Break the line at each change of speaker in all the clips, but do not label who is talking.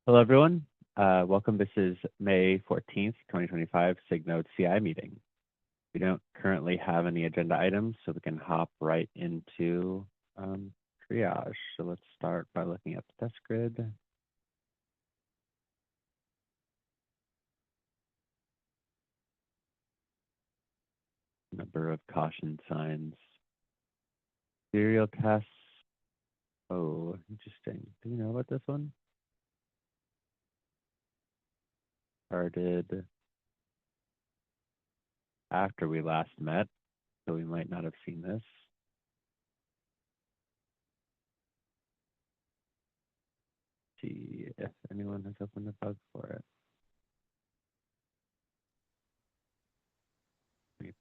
Hello, everyone. Welcome. This is May 14th, 2025 SIG Node CI meeting. We don't currently have any agenda items, so we can hop right into triage. So let's start by looking at the test grid. Number of caution signs. Serial tests. Oh, interesting. Do you know about this one? Started after we last met, so we might not have seen this. See if anyone has opened a bug for it.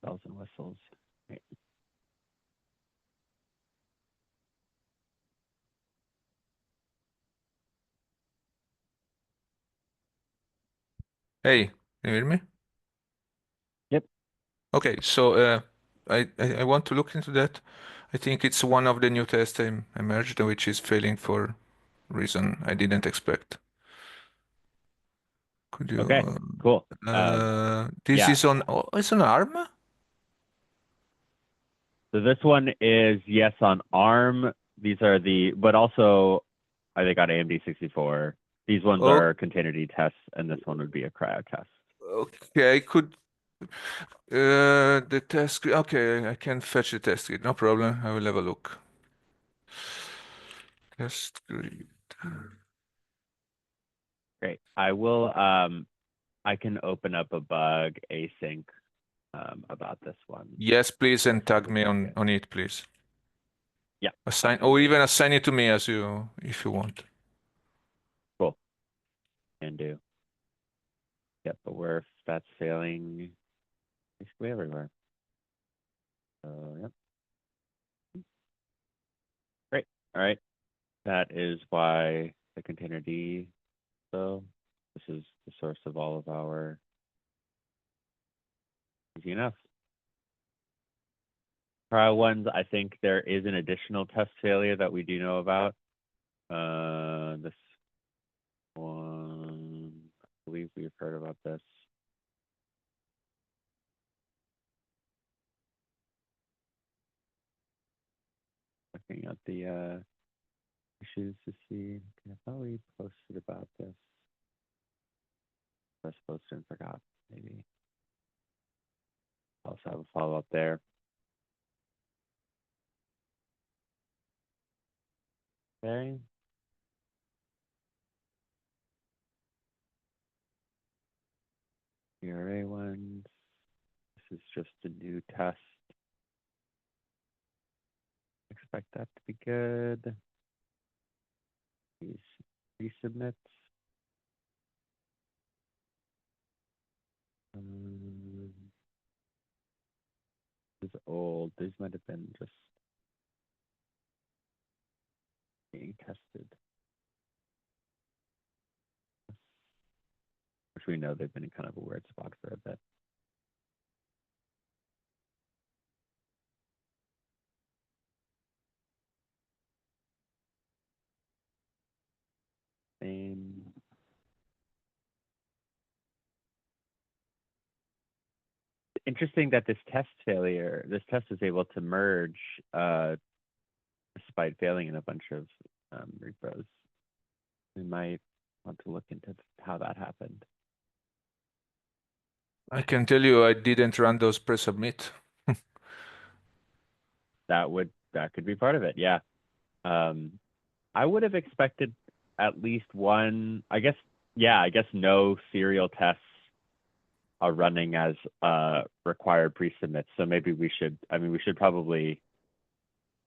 Bells and whistles. Right.
Hey, can you hear me?
Yep.
Okay, so I want to look into that. I think it's one of the new tests I merged, which is failing for reason I didn't expect. Could you?
Okay. Cool.
This
Yeah.
is on. Oh, it's on ARM.
So this one is yes on ARM. These are but also I think on AMD 64. These ones
Oh,
are containerd tests, and this one would be a cryo test.
okay. Could the test? Okay, I can fetch the test grid. No problem. I will have a look. Test grid.
Great. I can open up a bug async about this one.
Yes, please,
Here,
and
so
tag
we
me
can
on
get.
on it, please.
Yeah,
Assign, or
absolutely.
even assign it to me as you, if you want.
Cool. Can do. Yep, but where if that's failing basically everywhere. So yep. Great. All right. That is why the containerd. So this is the source of all of our easy enough. Trial ones, I think there is an additional test failure that we do know about. This one, I believe we've heard about this. Looking at the issues to see. I thought we posted about this. I was supposed to and forgot, maybe. Also have a follow-up there. Okay. ERA ones. This is just a new test. Expect that to be good. These resubmits. This is old. These might have been just being tested, which we know they've been in kind of a weird spot for a bit. Same. Interesting that this test is able to merge despite failing in a bunch of repos. We might want to look into how that happened.
I can tell you I didn't run those pre-submit.
That could be part of it. Yeah. I would have expected at least one, I guess. Yeah, I guess no serial tests are running as required pre-submits. So maybe we should probably,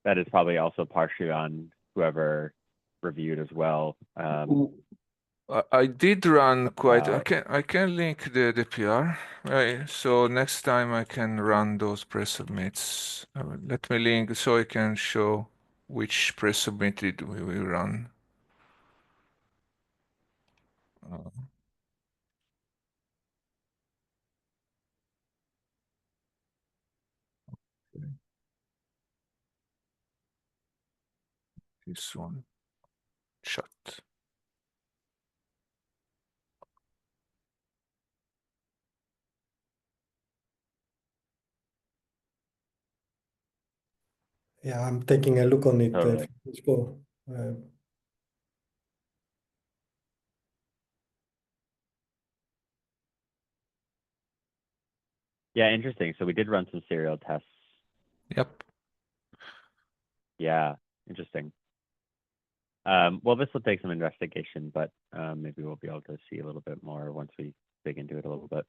that is probably also partially on whoever reviewed as well.
I did run quite.
Uh,
I can link the PR. Right. So next time I can run those pre-submits. Let me link so I can show which pre-submit did we run. Uh, okay. This one. Shut.
Yeah, I'm taking a look on it.
Totally.
Let's go.
Yeah, interesting. So we did run some serial tests.
Yep.
Yeah, interesting. Well, this will take some investigation, but maybe we'll be able to see a little bit more once we dig into it a little bit.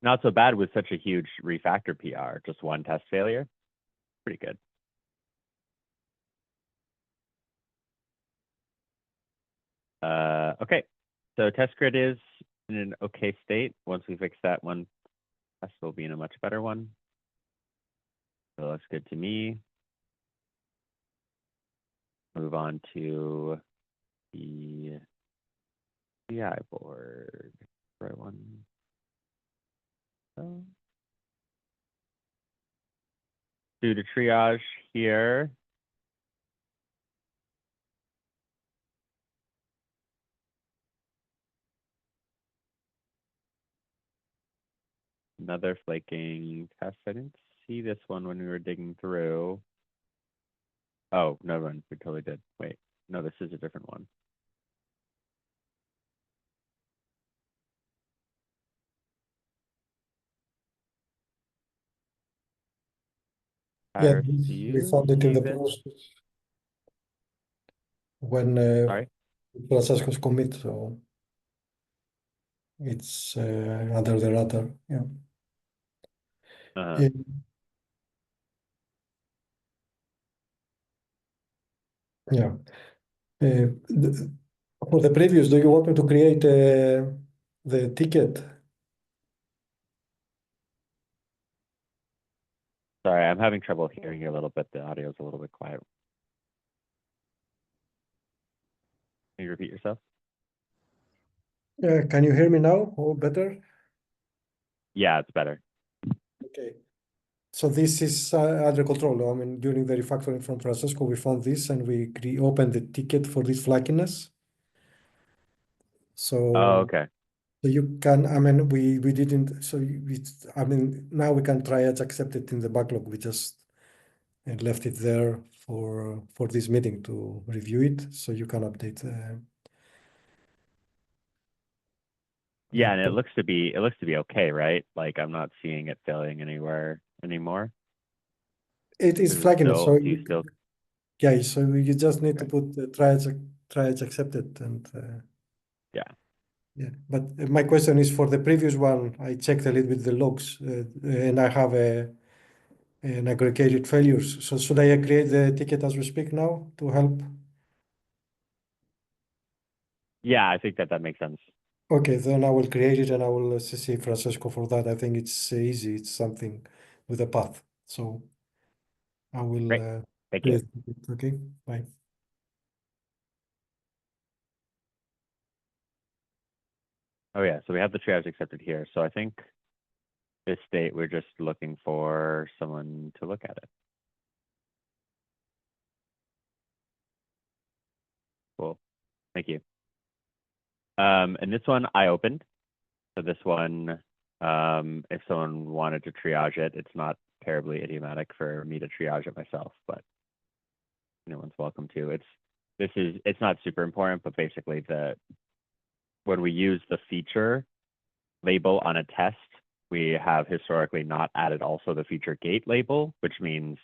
Not so bad with such a huge refactor PR, just one test failure. Pretty good. Okay, so test grid is in an okay state. Once we fix that one, test will be in a much better one. So looks good to me. Move on to the CI board. Right one. So, do the triage here. Another flaking test. I didn't see this one when we were digging through. Oh, no, we totally did. Wait, no, this is a different one.
Yeah,
Iris, do
we
you
found it in
see
the
this?
process when
Sorry?
Francesco's commit, so it's under the radar. Yeah.
Uh-huh.
Yeah. For the previous, do you want me to create the ticket?
Sorry, I'm having trouble hearing you a little bit. The audio is a little bit quiet. Can you repeat yourself?
Can you hear me now? Or better?
Yeah, it's better.
Okay. So this is under control. I mean, during the refactoring from Francesco, we found this and we opened the ticket for this flakiness. So,
Oh, okay.
so you can, I mean, we didn't, so we, I mean, now we can try as accepted in the backlog. We just left it there for this meeting to review it. So you can update.
Yeah, and it looks to be okay, right? Like I'm not seeing it failing anywhere anymore.
It is
Is it
flagging it. So
do you still?
yeah, so you just need to
Okay.
put try as accepted and
Yeah.
yeah. But my question is for the previous one. I checked a little bit the logs and I have an aggregated failures. So should I create the ticket as we speak now to help?
Yeah, I think that makes sense.
Okay, then I will create it and I will CC Francesco for that. I think it's easy. It's something with a path. So I will
Great. Thank you.
create it. Okay, bye.
Oh yeah, so we have the triage accepted here. So I think this state we're just looking for someone to look at it. Cool. Thank you. And this one I opened. So this one, if someone wanted to triage it, it's not terribly idiomatic for me to triage it myself, but anyone's welcome to. It's not super important, but basically when we use the feature label on a test, we have historically not added also the feature gate label, which means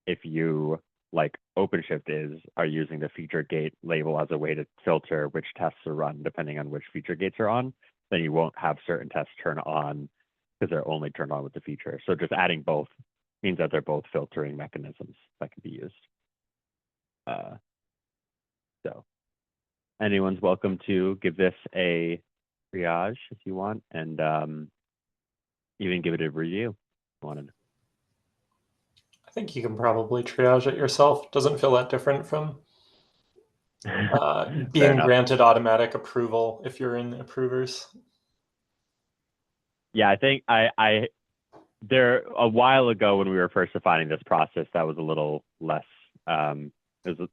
if you, like OpenShift are using the feature gate label as a way to filter which tests are run depending on which feature gates are on, then you won't have certain tests turn on because they're only turned on with the feature. So just adding both means that they're both filtering mechanisms that can be used. So anyone's welcome to give this a triage if you want, and even give it a review if you wanted.
I think you can probably triage it yourself. Doesn't feel that different from being granted automatic approval if you're in the approvers.
Yeah, I think there a while ago when we were first defining this process, that was a little less. It was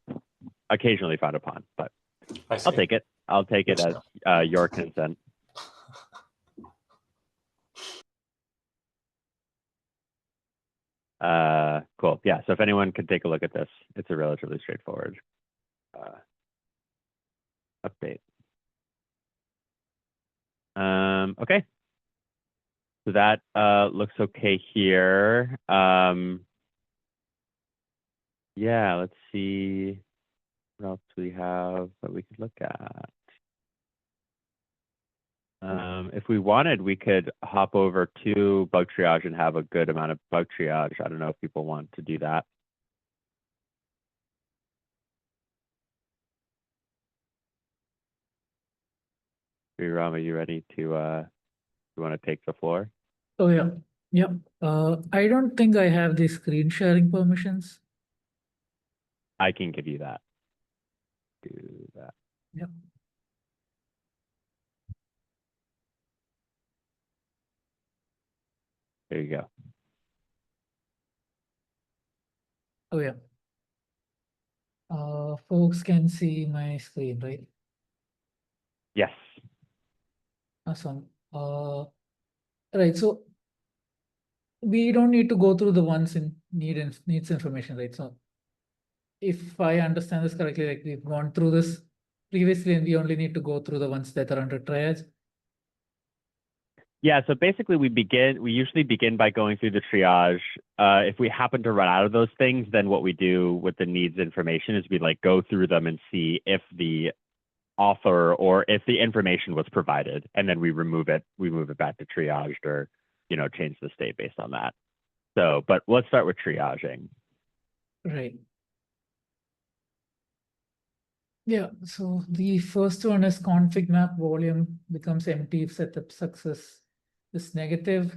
occasionally frowned upon, but I'll take it. I'll take it as your consent. Cool. Yeah. So if anyone could take a look at this, it's a relatively straightforward update. Okay. So that looks okay here. Yeah, let's see what else we have that we could look at. If we wanted, we could hop over to bug triage and have a good amount of bug triage. I don't know if people want to do that. Ram, are you ready to, you want to take the floor?
Oh, yeah. Yep. I don't think I have the screen sharing permissions.
I can give you that. Do that.
Yep.
There you go.
Oh, yeah. Folks can see my screen, right?
Yes.
Awesome. Right. So we don't need to go through the ones in needs information, right? So if I understand this correctly, like we've gone through this previously, and we only need to go through the ones that are under triage.
Yeah, so basically we usually begin by going through the triage. If we happen to run out of those things, then what we do with the needs information is we like go through them and see if the author or if the information was provided, and then we move it back to triaged, or, you know, change the state based on that. So, but let's start with triaging.
Right. Yeah, so the first one is config map volume becomes empty if setup success is negative.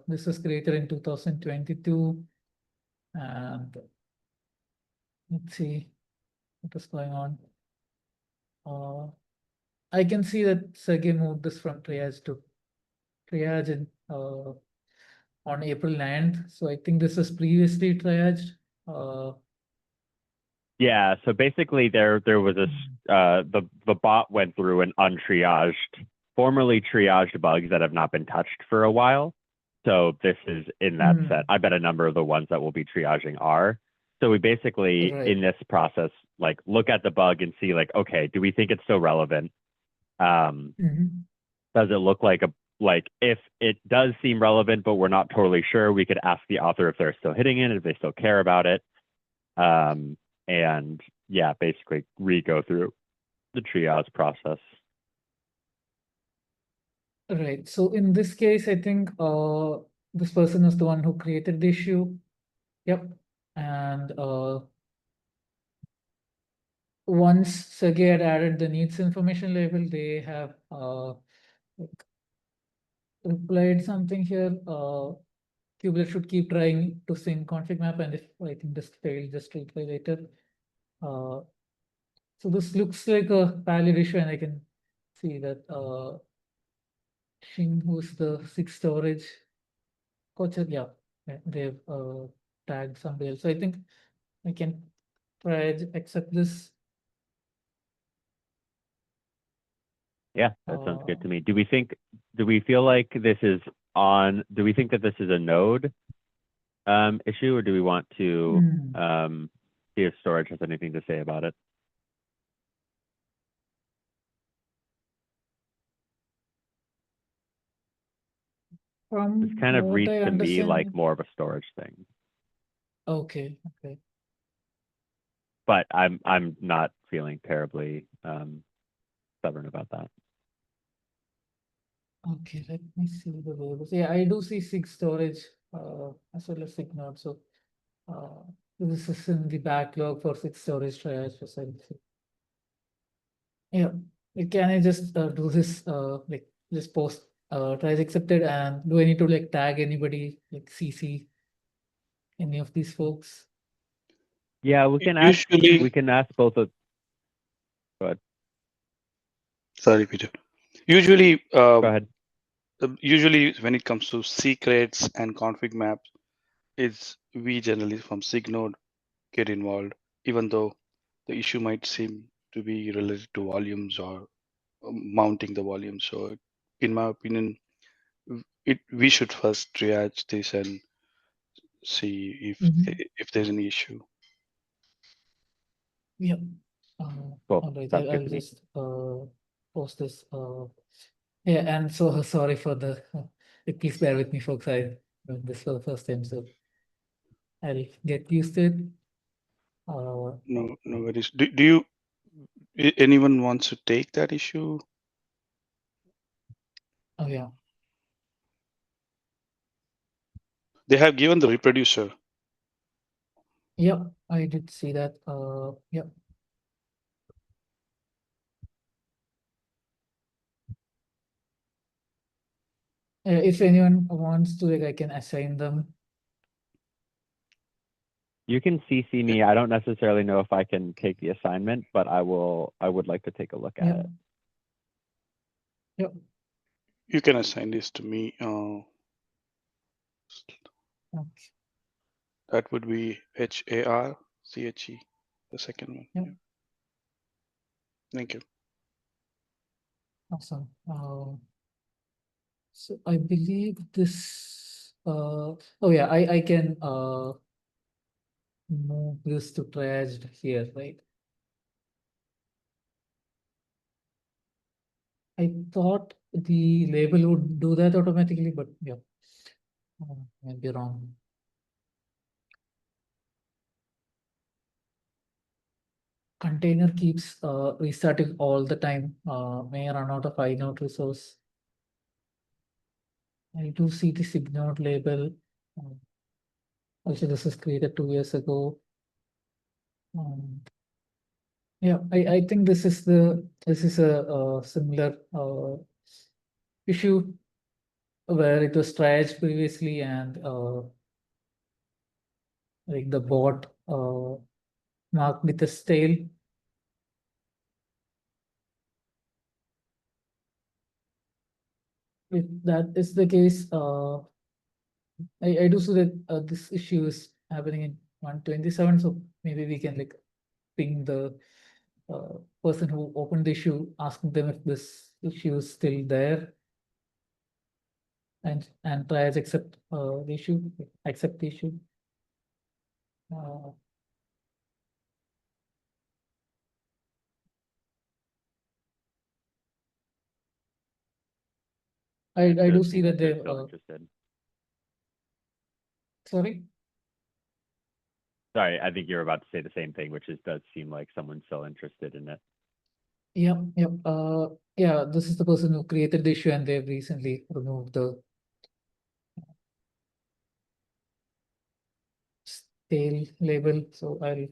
This was created in 2022. And let's see what is going on. I can see that Sergey moved this from triage to triage in, on April 9th. So I think this was previously triaged.
Yeah, so basically there was a the bot went through and untriaged, formerly triaged bugs that have not been touched for a while. So this is in that set. I bet a number of the ones that we'll be triaging are. So we basically, in this process, like look at the bug and see like, okay, do we think it's still relevant? Does it look like if it does seem relevant, but we're not totally sure, we could ask the author if they're still hitting it, if they still care about it. And yeah, basically go through the triage process.
Right. So in this case, I think this person is the one who created the issue. Yep. And once Sergey had added the needs information label, they have like replied something here. Kubelet should keep trying to sync config map, and if I think this failed, just reply later. So this looks like a valid issue, and I can see that Shing, who's the SIG storage coach, yeah, they've tagged somebody else. So I think I can try accept this.
Yeah, that sounds good to me. Do we feel like this is do we think that this is a node issue, or do we want to see if storage has anything to say about it? This kind of reads to me like more of a storage thing.
Okay.
But I'm not feeling terribly stubborn about that.
Okay, let me see the labels. Yeah, I do see SIG storage as well as SIG node. So this is in the backlog for SIG storage triage facility. Yeah, can I just do this like just post triage accepted, and do I need to like tag anybody, like CC any of these folks?
Yeah, we can ask both of. Go ahead.
Sorry, Peter. Usually,
Go ahead.
Usually when it comes to secrets and config maps, we generally from SIG node get involved, even though the issue might seem to be related to volumes or mounting the volume. So in my opinion, we should first triage this and see if
Mhm.
if there's any issue.
Yep.
Cool.
All right,
Sounds good
I'll
to me.
just post this. Yeah, and so sorry for the. Please bear with me, folks. I this for the first time, so I'll get used to it.
No worries. Do you anyone wants to take that issue?
Oh yeah.
They have given the reproducer.
Yep, I did see that. Yep. If anyone wants to, like, I can assign them.
You can CC me. I don't necessarily know if I can take the assignment, but I would like to take a look at
Yep.
it.
Yep.
You can assign this to me.
Okay.
That would be HARCHE, the second one.
Yep.
Yeah. Thank you.
Awesome. So I believe this. Oh yeah, I can move this to triaged here, right? I thought the label would do that automatically, but yeah, might be wrong. Container keeps restarting all the time. May run out of inode resource. I do see the SIG node label. Also, this was created 2 years ago. Yeah, I think this is a similar issue where it was triaged previously, and like the bot marked with a stale. If that is the case, I do see that this issue is happening in 127, so maybe we can like ping the person who opened the issue, asking them if this issue is still there, and try to accept the issue, accept the issue. I do
Does
see
seem
that
like they're
they
still interested.
sorry.
Sorry, I think you're about to say the same thing, which does seem like someone's still interested in it.
Yep, yep. Yeah, this is the person who created the issue, and they've recently removed the stale label. So I'll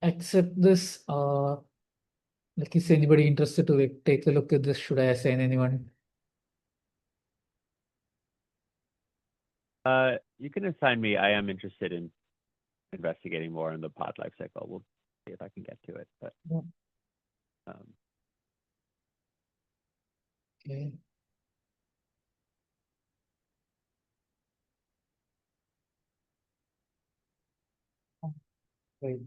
accept this. Like, is anybody interested to like take a look at this? Should I assign anyone?
You can assign me. I am interested in investigating more in the pod lifecycle. We'll see if I can get to it, but
Yeah. Okay. Wait,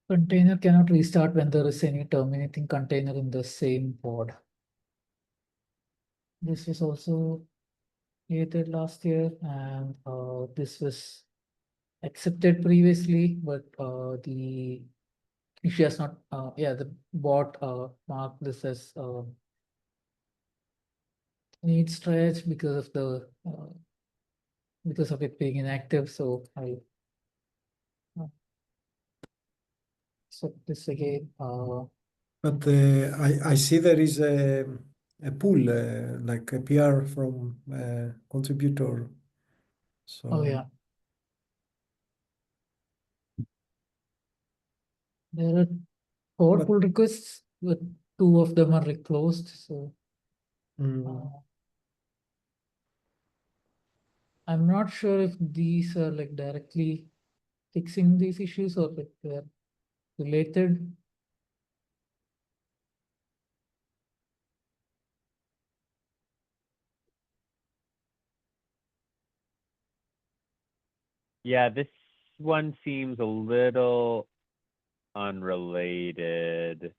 container cannot restart when there is any terminating container in the same pod. This was also created last year, and this was accepted previously, but the issue has not. Yeah, the bot marked this as needs triage because of it being inactive. So I set this again.
But I see there is a pool, like a PR from contributor. So
Oh yeah, there are 4
But-
pull requests, but 2 of them are closed. So I'm not sure if these are like directly fixing these issues or if they're related.
Yeah, this one seems a little unrelated.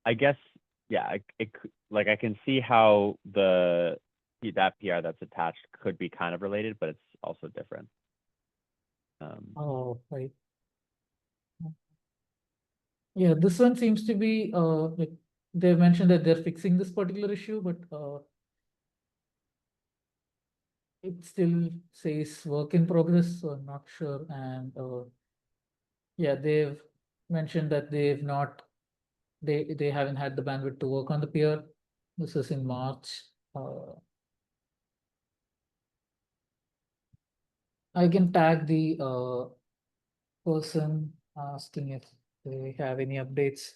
I guess, yeah, like I can see how that PR that's attached could be kind of related, but it's also different.
Oh, right. Yeah, this one seems to be like they mentioned that they're fixing this particular issue, but it still says work in progress, so I'm not sure. And yeah, they've mentioned that they haven't had the bandwidth to work on the PR. This is in March. I can tag the person asking if they have any updates.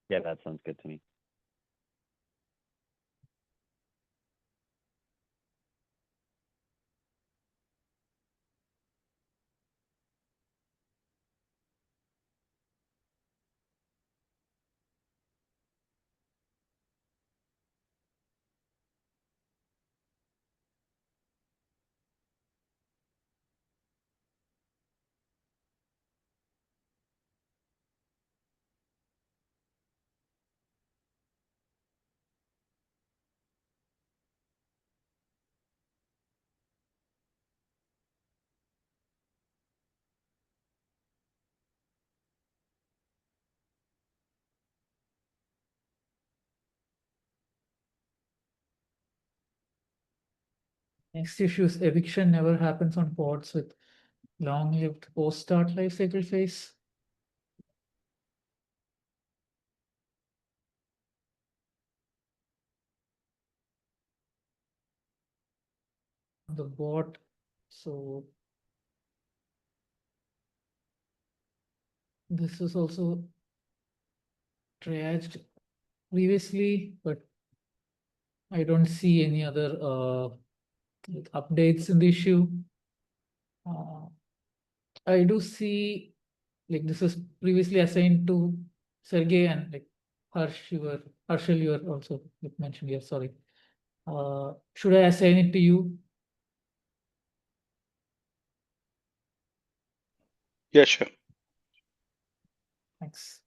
Yeah, that sounds good to me.
Next issue is eviction never happens on pods with long-lived post-start lifecycle phase. The bot, so this is also triaged previously, but I don't see any other like updates in the issue. I do see like this is previously assigned to Sergey and like Harshal, you were also like, mentioned here. Sorry. Should I assign it to you?
Yeah, sure.
Thanks.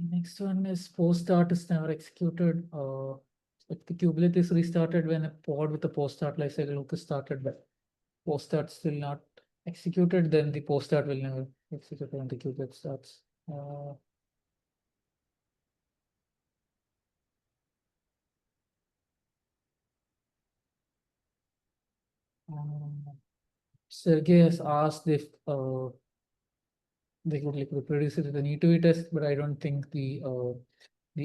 Next one is post start is never executed. If the kubelet is restarted when a pod with a post start lifecycle hook is started, but post start still not executed, then the post start will never execute when the kubelet starts. Sergey has asked if they could like reproduce it with an E2E test, but I don't think the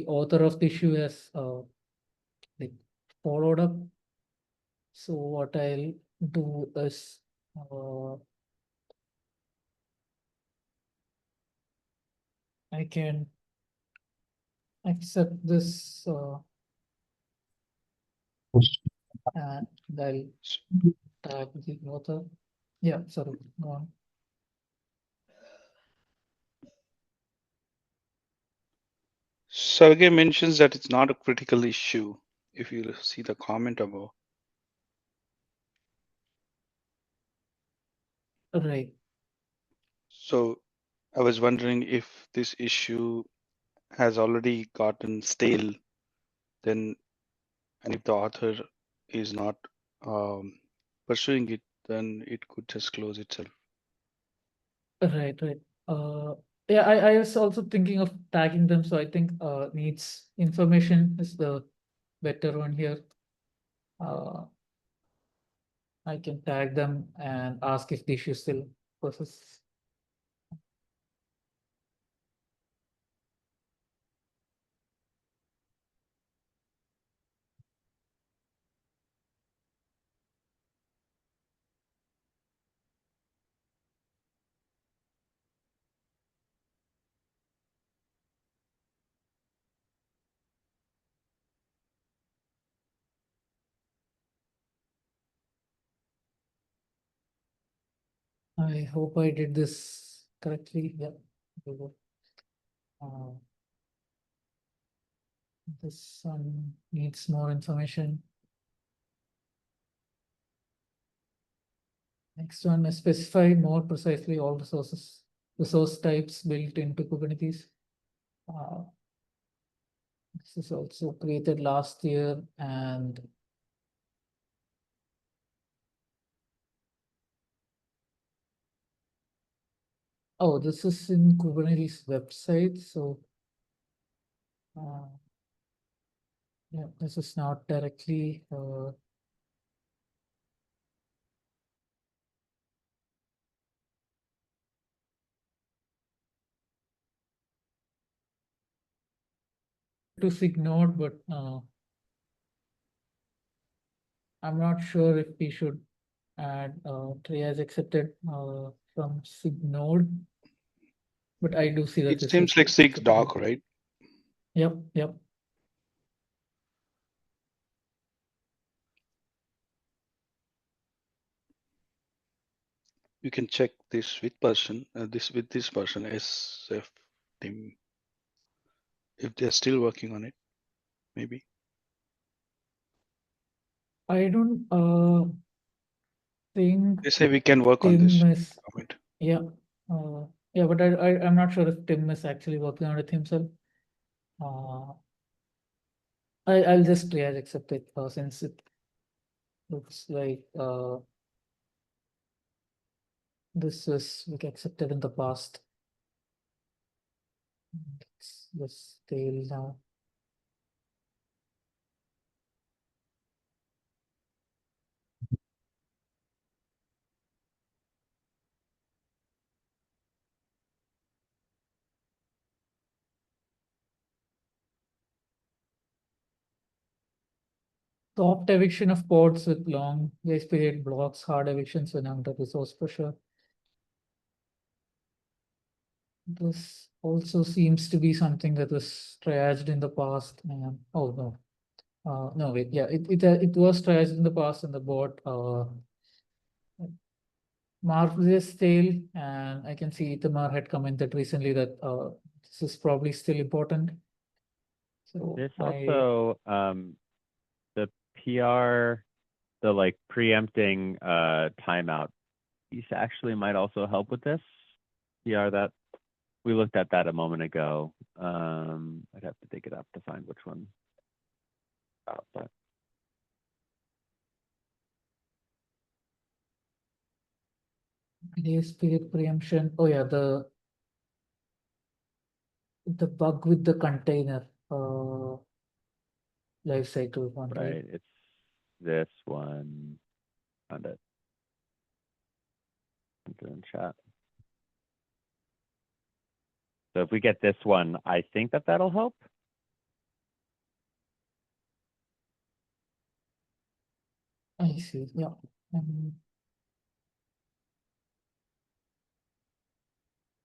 author of the issue has like followed up. So what I'll do is I can accept this and I'll tag the author. Yeah, sorry, go on.
Sergey mentions that it's not a critical issue. If you see the comment above.
Right.
So I was wondering if this issue has already gotten stale, then, and if the author is not pursuing it, then it could just close itself.
Right. Yeah, I was also thinking of tagging them, so I think needs information is the better one here. I can tag them and ask if the issue still persists. I hope I did this correctly. Yeah. There we go. This one needs more information. Next one, specify more precisely all resource types built into Kubernetes. This is also created last year, and oh, this is in Kubernetes website. So yeah, this is not directly to SIG Node, but I'm not sure if we should add triage accepted from SIG Node, but I do see that
It
this
seems
is
like SIG
accepted.
doc, right?
Yep, yep.
You can check this with person, this person SF team, if they're still working on it, maybe.
I don't think
They say we can work on
Tim
this
is,
comment.
yeah, yeah, but I'm not sure if Tim is actually working on it himself. I'll just triage accept it since it looks like this was like accepted in the past. It's just tail now. Soft eviction of pods with long grace period blocks hard evictions when under resource pressure. This also seems to be something that was triaged in the past. And oh no, no wait, yeah, it was triaged in the past, and the bot marked this tail, and I can see Itamar had commented recently that this is probably still important. So
This also the PR, the like preempting timeout piece actually might also help with this. PR that we looked at that a moment ago. I'd have to dig it up to find which one. But
grace period preemption. Oh yeah, the bug with the container life cycle one,
right, it's this one. Found it. Put it in chat. So if we get this one, I think that that'll help.
I see. Yeah.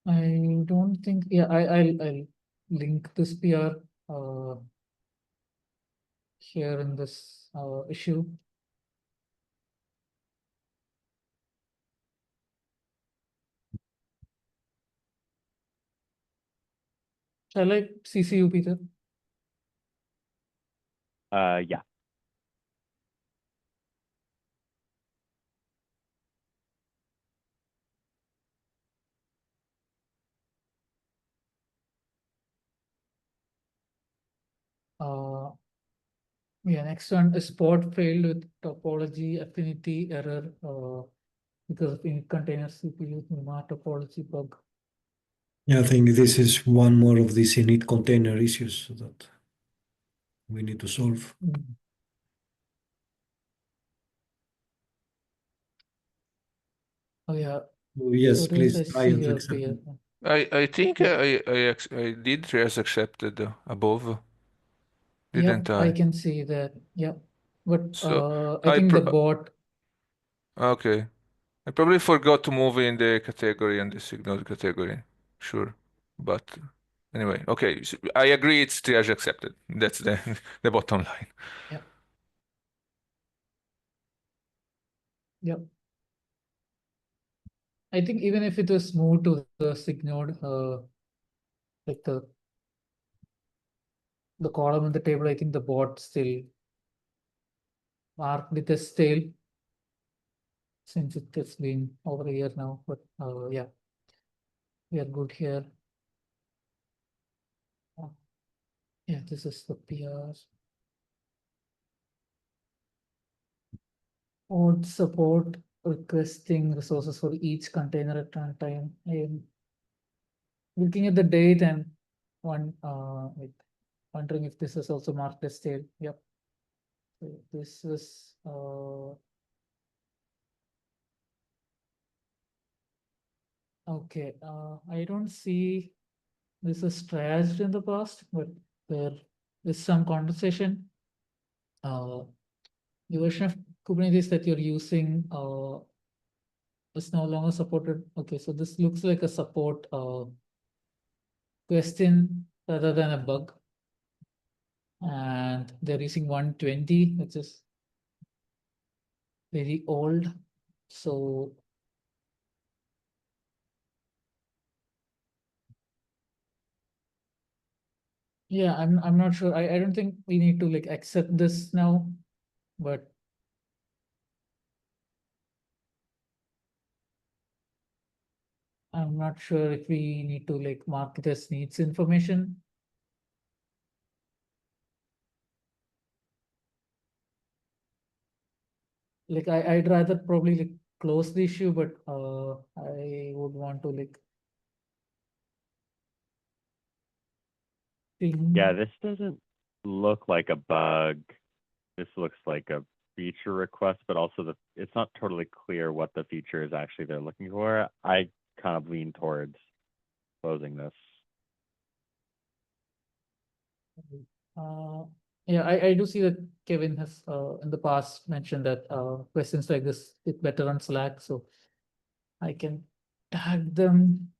I don't think. Yeah, I'll link this PR here in this issue. Shall I CC you, Peter?
Yeah.
Yeah, next one is pod failed with topology affinity error because of init container CPU NUMA topology bug.
Yeah, I think this is one more of these init container issues that we need to solve.
Oh yeah.
Oh, yes,
So
please
I
try
see
and
here,
accept
Pierre.
it.
I think
Yeah.
I did triage accepted above,
Yep,
didn't
I
I?
can see that. Yep. But
So
I think the bot.
okay. I probably forgot to move in the category and the signal category. Sure. But anyway, okay. So I agree it's triage accepted. That's the the bottom line.
Yep. Yep. I think even if it was moved to the SIG node, like the column in the table, I think the bot still marked it as stale since it has been over a year now. But yeah, we are good here. Yeah, this is the PR. Would support requesting resources for each container at runtime. I am looking at the date and wondering if this is also marked as stale. Yep. So this is okay. I don't see this is trashed in the past, but there is some conversation. The version of Kubernetes that you're using is no longer supported. Okay, so this looks like a support question rather than a bug. And they're using 120, which is very old. So yeah, I'm not sure. I don't think we need to like accept this now, but I'm not sure if we need to like mark it as needs information. Like I'd rather probably like close the issue, but I would want to like
Yeah, this doesn't look like a bug. This looks like a feature request, but also it's not totally clear what the feature is actually they're looking for. I kind of lean towards closing this.
Yeah, I do see that Kevin has in the past mentioned that questions like this fit better on Slack, so I can tag them.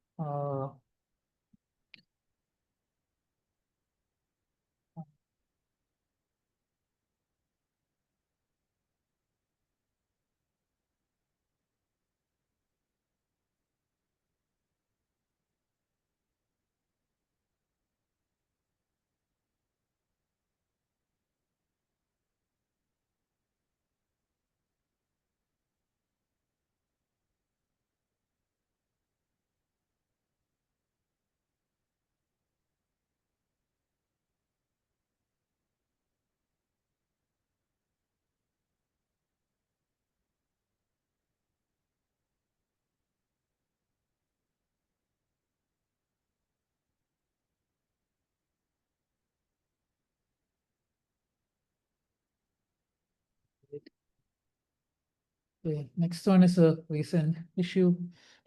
Okay, next one is a recent issue.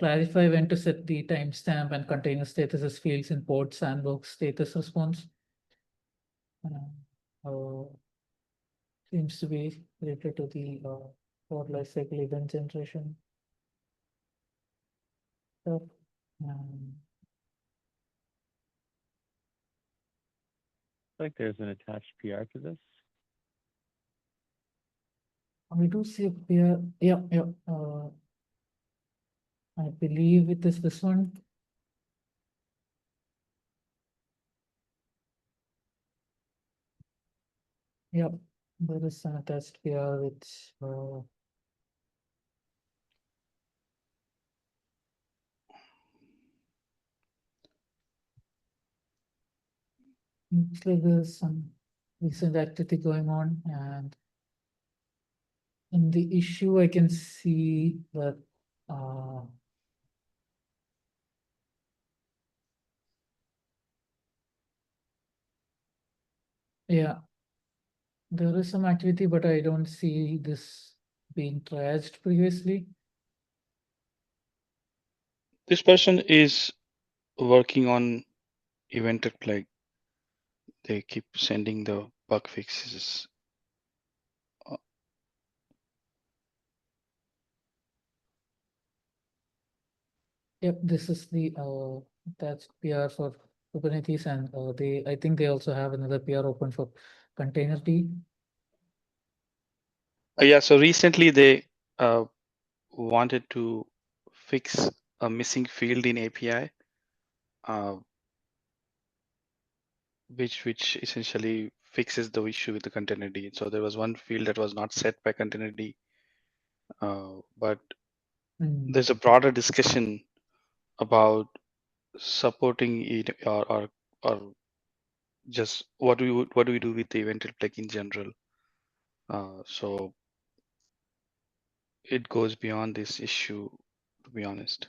Clarify when to set the timestamp and container status as fields in pod sandbox status response. Seems to be related to the pod lifecycle event generation stuff.
I think there's an attached PR to this.
We do see a PR. Yeah. I believe it is this one. Yep, there is an attached PR which looks like there's some recent activity going on, and in the issue I can see that yeah, there is some activity, but I don't see this being trashed previously.
This person is working on evented flag. They keep sending the bug fixes.
Yep, this is the attached PR for Kubernetes, and I think they also have another PR open for container D.
Yeah, so recently they wanted to fix a missing field in API, which essentially fixes the issue with the containerd. So there was one field that was not set by containerd, but there's a broader discussion about supporting it or just what do we do with the eventual plug in general. So it goes beyond this issue, to be honest.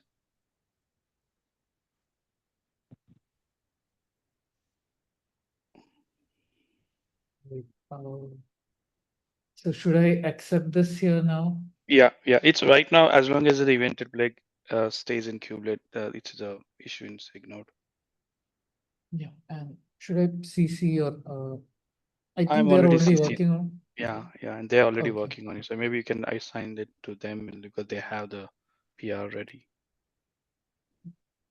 So should I accept this here now?
Yeah, it's right now, as long as the evented plug stays in kubelet, it's the issue in SIG Node.
Yeah, and should I CC or I think
I'm
they're
already
already
CC.
working on.
Yeah, and they're already
Okay.
working on it. So maybe you can assign it to them because they have the PR ready.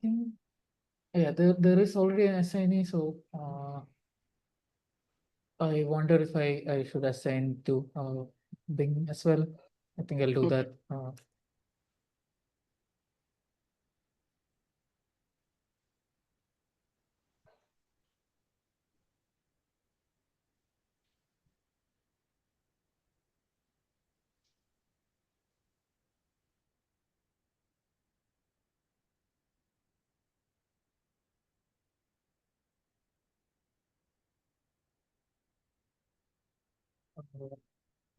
Yeah, there is already an assignee, so I wonder if I should assign to Bing as well. I think I'll do that.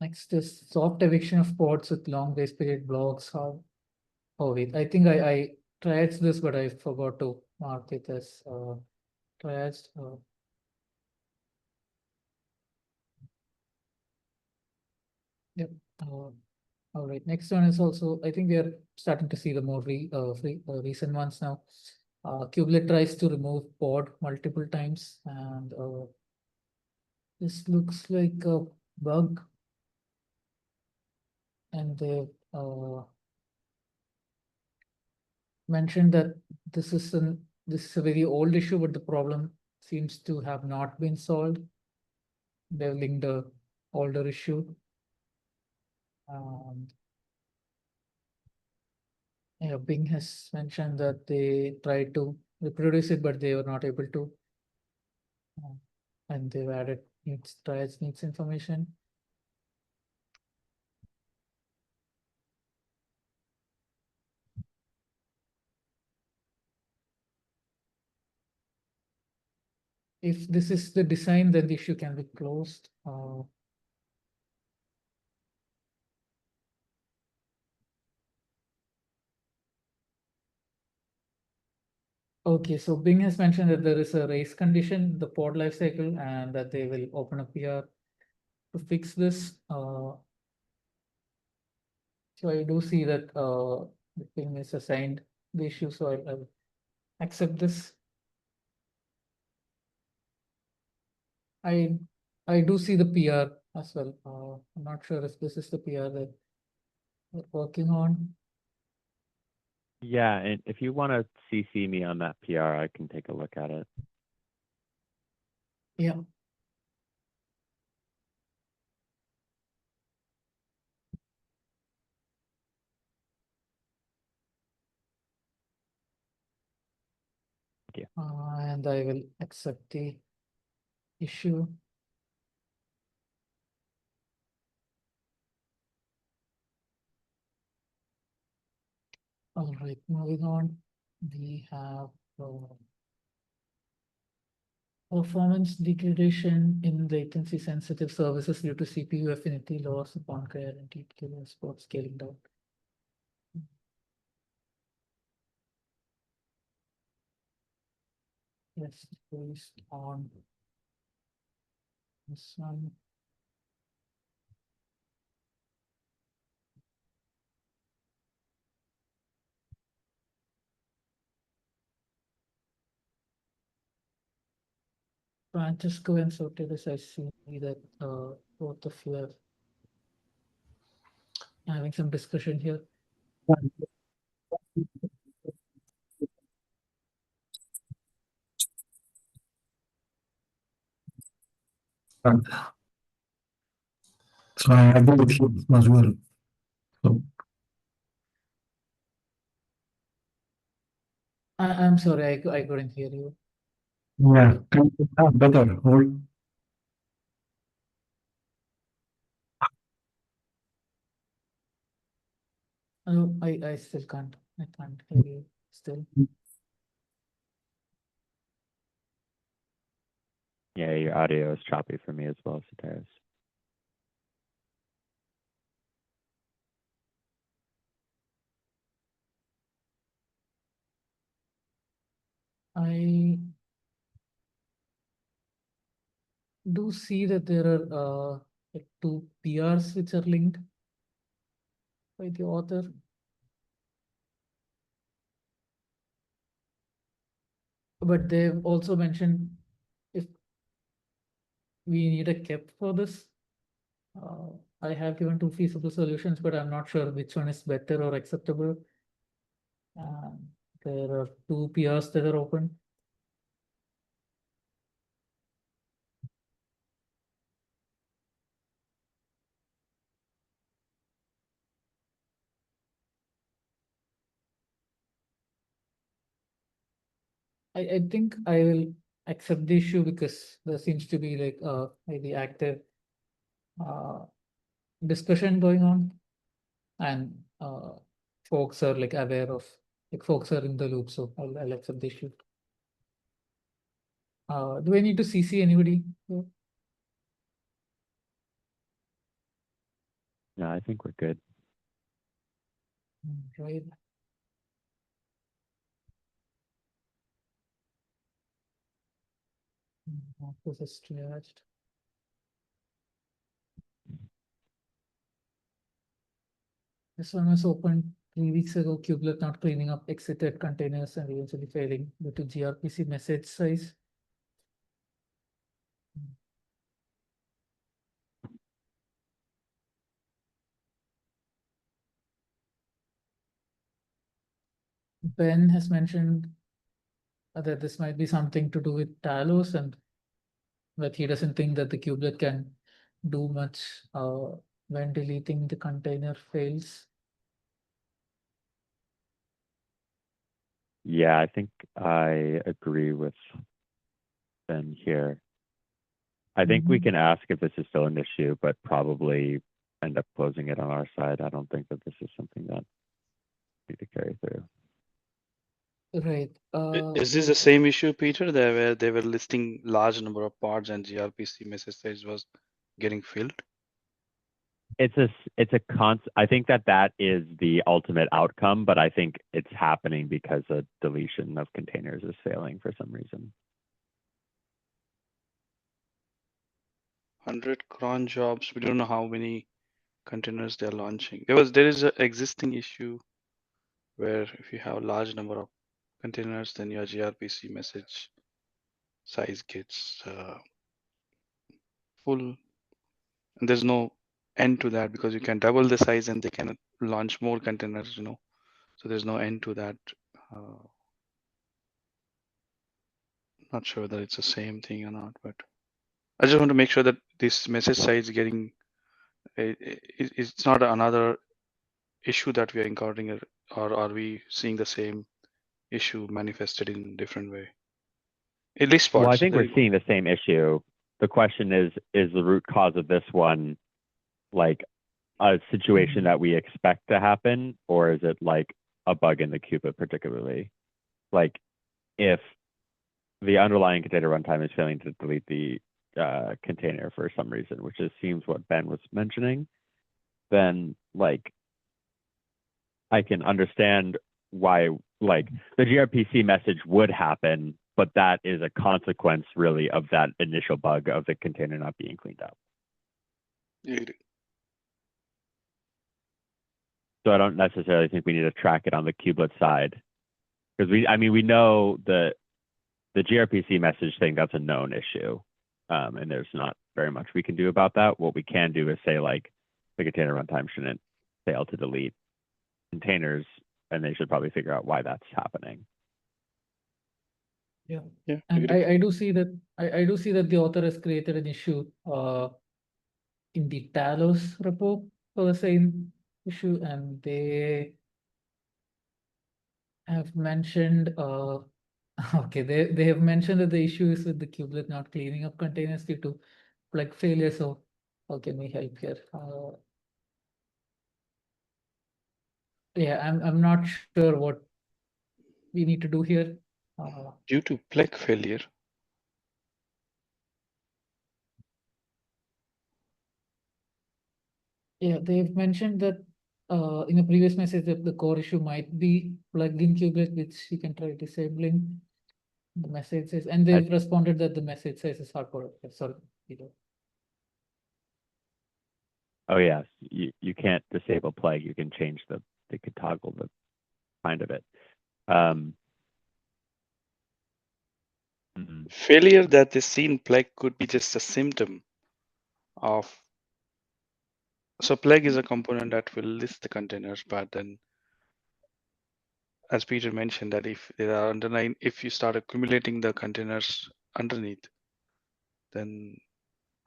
Next is soft eviction of pods with long grace period blocks. Oh wait, I think I tried this, but I forgot to mark it as tried. Yep. All right. Next one is also, I think we are starting to see the more recent ones now. Kubelet tries to remove pod multiple times, and this looks like a bug. And they mentioned that this is a very old issue, but the problem seems to have not been solved. They've linked a older issue. Yeah, Bing has mentioned that they tried to reproduce it, but they were not able to. And they've added needs information. If this is the design, then the issue can be closed. Okay, so Bing has mentioned that there is a race condition in the pod lifecycle and that they will open a PR to fix this. So I do see that Bing is assigned the issue, so I'll accept this. I do see the PR as well. I'm not sure if this is the PR that we're working on.
Yeah, and if you want to CC me on that PR, I can take a look at it.
Yeah.
Thank you.
And I will accept the issue. All right, moving on. We have performance degradation in latency sensitive services due to CPU affinity loss upon guaranteed spot scaling down. Yes, based on this one. Francesco and Sotiris, I see that both of you are having some discussion here.
So I agree with you as well. So
I'm sorry, I couldn't hear you.
Yeah, better. Or
No, I still can't. I can't hear you still.
Yeah, your audio is choppy for me as well, Sataris.
I do see that there are like 2 PRs which are linked by the author. But they've also mentioned if we need a KEP for this. I have given 2 feasible solutions, but I'm not sure which one is better or acceptable. There are 2 PRs that are open. I think I will accept the issue because there seems to be like maybe active discussion going on, and folks are like aware of, like folks are in the loop, so I'll accept the issue. Do I need to CC anybody?
No, I think we're good.
Right. This is triaged. This one was opened 3 weeks ago. Kubelet not cleaning up exited containers and eventually failing due to gRPC message size. Ben has mentioned that this might be something to do with Talos, and that he doesn't think that the kubelet can do much when deleting the container fails.
Yeah, I think I agree with Ben here. I think we can ask if this is still an issue, but probably end up closing it on our side. I don't think that this is something that we need to carry through.
Right.
Is this the same issue, Peter? They were listing large number of pods and gRPC message size was getting filled.
I think that is the ultimate outcome, but I think it's happening because a deletion of containers is failing for some reason.
100 cron jobs. We don't know how many containers they're launching. There is an existing issue where if you have a large number of containers, then your gRPC message size gets full, and there's no end to that because you can double the size and they can launch more containers. So there's no end to that. Not sure that it's the same thing or not, but I just want to make sure that this message size getting it's not another issue that we are encountering, or are we seeing the same issue manifested in different way? At least
Well, I
parts.
think we're seeing the same issue. The question is the root cause of this one like a situation that we expect to happen, or is it like a bug in the kubelet particularly? Like if the underlying container runtime is failing to delete the container for some reason, which just seems what Ben was mentioning, then like I can understand why like the gRPC message would happen, but that is a consequence really of that initial bug of the container not being cleaned up. So I don't necessarily think we need to track it on the kubelet side, because we know the gRPC message thing, that's a known issue, and there's not very much we can do about that. What we can do is say like the container runtime shouldn't fail to delete containers, and they should probably figure out why that's happening.
Yeah.
Yeah.
And I do see that the author has created an issue in the Talos repo for the same issue, and they have mentioned, okay, they have mentioned that the issue is with the kubelet not cleaning up containers due to plug failure. So how can we help here? Yeah, I'm not sure what we need to do here.
Due to plug failure.
Yeah, they've mentioned that in a previous message that the core issue might be plugged in kubelet, which you can try disabling. The message says, and they've responded that the message says is hardcoded. Sorry, Peter.
Oh yeah, you can't disable plague. You can change they could toggle the kind of it.
Failure that they see in plague could be just a symptom of. So plague is a component that will list the containers, but then, as Peter mentioned, that if there are underlying, if you start accumulating the containers underneath, then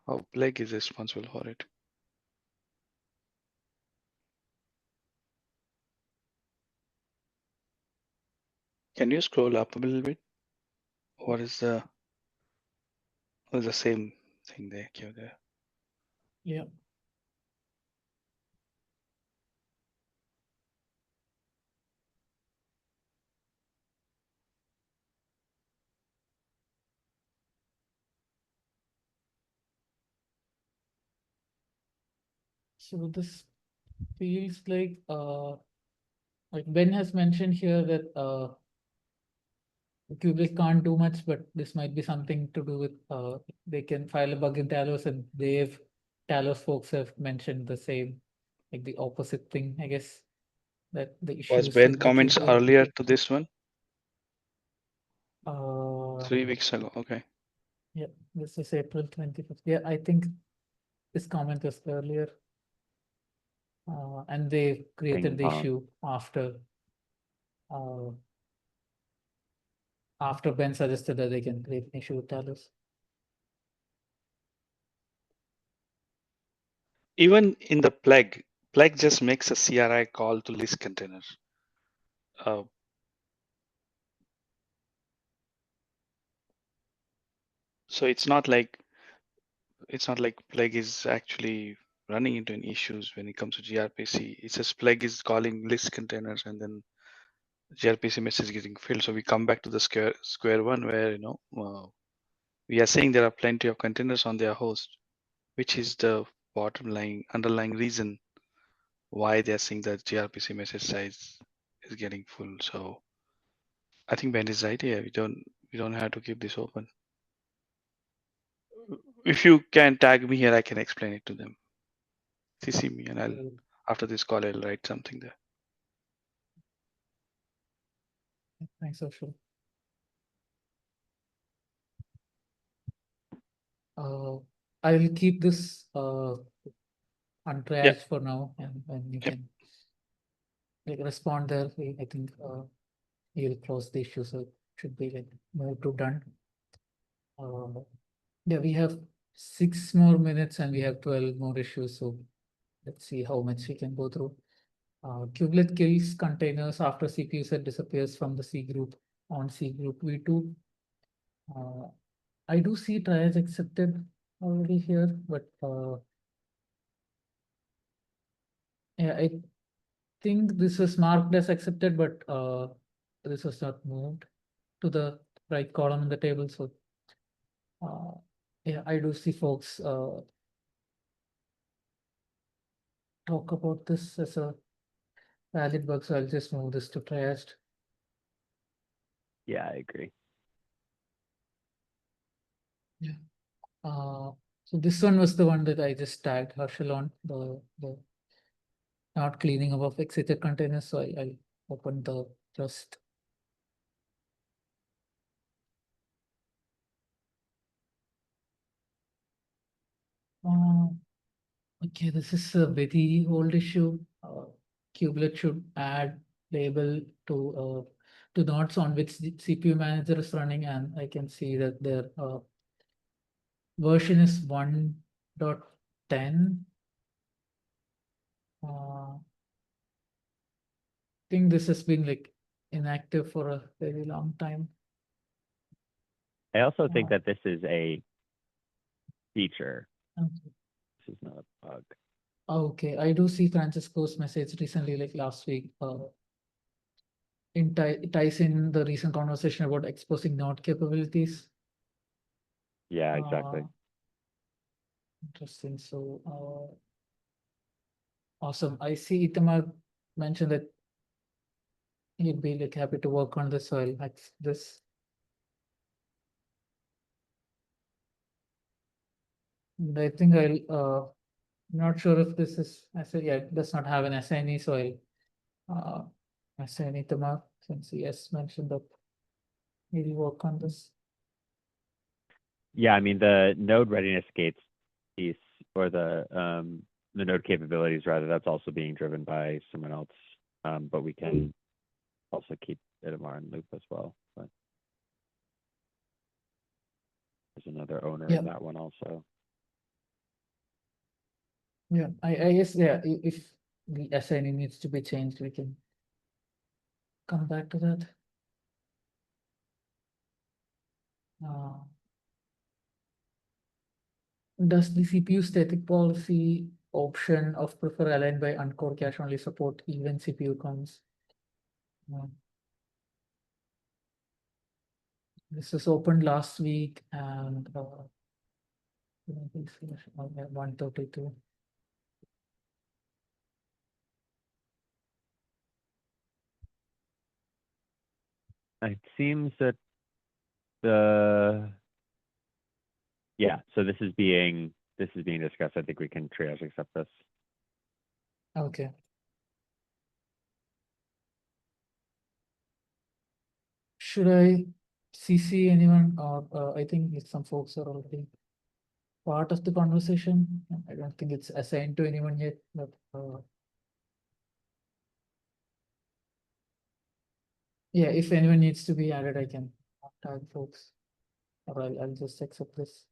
how plague is responsible for it. Can you scroll up a little bit? What is the same thing they give there?
Yeah. So this feels like Ben has mentioned here that kubelet can't do much, but this might be something to do with they can file a bug in Talos, and Talos folks have mentioned the same, like the opposite thing, I guess, that the issue
Was
is
Ben
with the
comments
kubelet.
earlier to this one?
3
weeks ago. Okay.
Yeah, this is April 25th. Yeah, I think this comment was earlier. And they created the issue after Ben suggested that they can create an issue with Talos.
Even in the plague just makes a CRI call to list containers. So it's not like plague is actually running into any issues when it comes to gRPC. It's just plague is calling list containers and then gRPC message getting filled. So we come back to the square one where we are saying there are plenty of containers on their host, which is the underlying reason why they are seeing that gRPC message size is getting full. So I think Ben is right here. We don't have to keep this open. If you can tag me here, I can explain it to them. CC me and I'll after this call I'll write something there.
Thanks, Ashok. I'll keep this untriaged for now, and when you can respond there, I think you'll close the issue, so it should be like move to done. Yeah, we have 6 more minutes and we have 12 more issues, so let's see how much we can go through. Kubelet kills containers after CPU set disappears from the C group on C group V2. I do see triage accepted already here, but yeah, I think this is marked as accepted, but this was not moved to the right column in the table. So yeah, I do see folks talk about this as a valid bug, so I'll just move this to triaged.
Yeah, I agree.
Yeah. So this one was the one that I just tagged Harshal on, the not cleaning up of exited containers. So I'll open the just. Okay, this is a very old issue. Kubelet should add label to nodes on which the CPU manager is running, and I can see that their version is 1.10. I think this has been like inactive for a very long time.
I also think
Uh,
that this is a feature.
Okay.
This is not a bug.
Okay, I do see Francisco's message recently, like last week. It ties in the recent conversation about exposing node capabilities.
Yeah, exactly.
Interesting. So, awesome. I see Itamar mentioned that he'd be like happy to work on this. So I'll fix this. And I think not sure if this is, I said, yeah, it does not have an assignee. So I'll assign Itamar since he has mentioned that he'll work on this.
Yeah, I mean the node readiness gates piece, or the node capabilities rather, that's also being driven by someone else. But we can also keep Itamar in loop as well. But there's another owner
Yeah.
in that one also.
Yeah, I guess, yeah, if the assignee needs to be changed, we can come back to that. Does the CPU static policy option of prefer aligned by uncore cache only support even CPU counts? This was opened last week and 132.
It seems that yeah, so this is being discussed. I think we can triage accept this.
Okay. Should I CC anyone, or I think some folks are already part of the conversation. I don't think it's assigned to anyone yet, but yeah, if anyone needs to be added, I can tag folks, or I'll just accept this.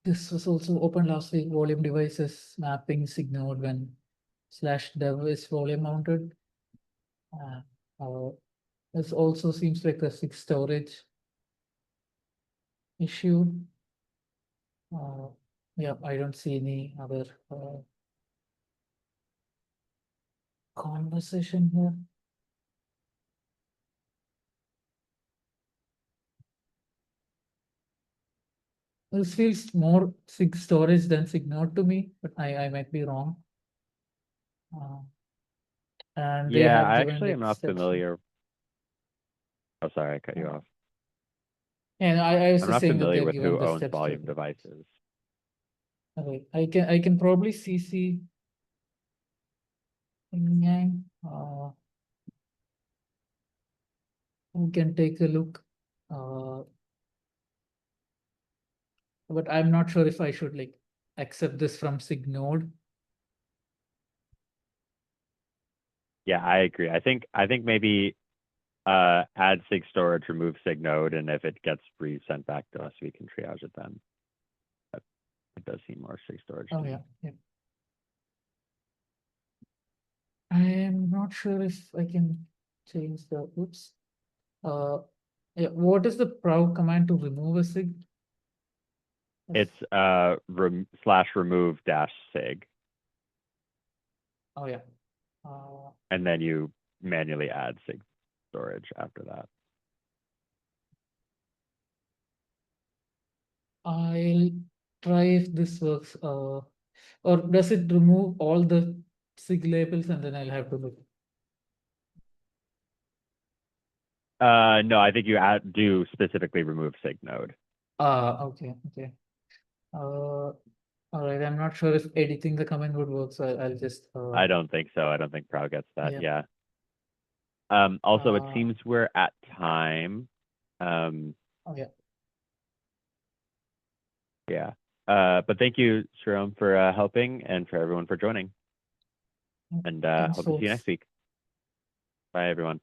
This was also open last week. Volume devices mapping SIG node when /dev is volume mounted. This also seems like a SIG storage issue. Yeah, I don't see any other conversation here. This feels more SIG storage than SIG node to me, but I might be wrong. And they
Yeah,
have
I
given
actually am not
exception.
familiar. Oh, sorry, I cut you off.
And I was
I'm
just
not
saying that
familiar
they've
with
given
who
the
owns
steps to
volume
do.
devices.
Okay, I can probably CC. We can take a look. But I'm not sure if I should like accept this from SIG node.
Yeah, I agree. I think maybe add SIG storage, remove SIG node, and if it gets resent back to us, we can triage it then. But it does seem more SIG storage.
Oh yeah, yeah. I am not sure if I can change the oops. Yeah, what is the prow command to remove a SIG?
It's /remove -SIG,
Oh yeah.
and then you manually add SIG storage after that.
I'll try if this works. Or does it remove all the SIG labels and then I'll have to look?
No, I think you do specifically remove SIG node.
Okay, okay. All right, I'm not sure if editing the command would work, so I'll just.
I don't think so. I don't think Prow gets that.
Yeah.
Also, it seems we're at time.
Oh yeah.
Yeah. But thank you, Sharon, for helping, and for everyone for joining. And
Thanks,
hope to see you
folks.
next week. Bye, everyone.